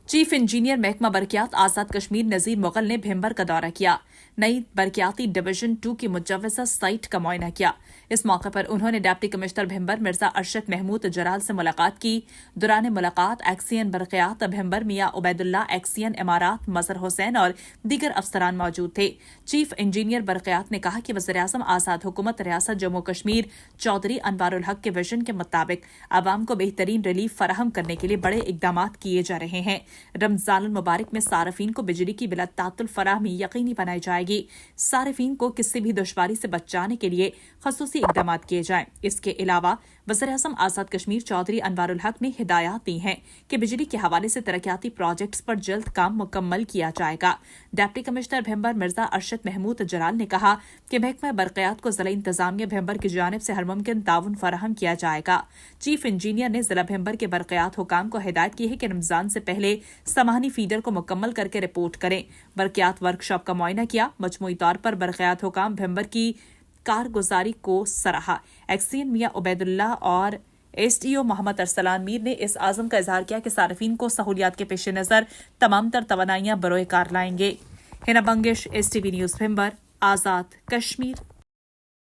Chief engineer महकमा बरकियात आजाद कश्मीर नजीर मुगल ने भिम्बर का दौरा किया। नई बरकियाती डिवीजन 2 की मुजव्वजा साइट का मुआयना किया। इस मौके पर उन्होंने डिप्टी कमिश्नर भिम्बर मिर्जा अरशद महमूद जलाल से मुलाकात की। दौरान मुलाकात एक्सीएन बरकियात भिम्बर मियां उबैदुल्ला, एक्सीएन इमारात मजहर हुसैन और दीगर अफसरान मौजूद थे। चीफ इंजीनियर बरकियात ने कहा कि वज़ीर-ए-आज़म आजाद हुकूमत रियासत जम्मू कश्मीर चौधरी अनवारुल हक के विजन के मुताबिक आवाम को बेहतरीन रिलीफ फराहम करने के लिए बड़े इकदाम किए जा रहे हैं। रमजानुल मुबारक में सार्फिन को बिजली की बिला तातुल फराहमी यकीनी बनाई जाएगी। सार्फिन को किसी भी दुश्वारी से बचाने के लिए खसूसी इकदाम किए जाएं। इसके अलावा वज़ीर-ए-आज़म आजाद कश्मीर चौधरी अनवारुल हक ने हिदायत दी हैं कि बिजली के हवाले से तरक्याती प्रोजेक्ट्स पर जल्द काम मुकम्मल किया जाएगा। डिप्टी कमिश्नर भिम्बर मिर्जा अरशद महमूद जलाल ने कहा कि महकमा बरकियात को जिला इंतजामिया भिम्बर की जानिब से हर मुमकिन ताउन फराहम किया जाएगा। चीफ इंजीनियर ने जिला भिम्बर के बरकियात हुकाम को हिदायत की है कि रमजान से पहले समानी फीडर को मुकम्मल करके रिपोर्ट करें। बरकियात वर्कशॉप का मुआयना किया। मजमूई तौर पर बरकियात हुकाम भिम्बर की कारगुजारी को सराहा। एक्सीएन मियां उबैदुल्ला और एसडीओ मोहम्मद अरसलान मीर ने इस आज़म का इजहार किया कि सार्फिन को सहूलियात के पेश नज़र तमाम तर तवानाइयां बरोए कार लाएंगे। Hina बंगिश, STV news Bhimber, Azad Kashmir.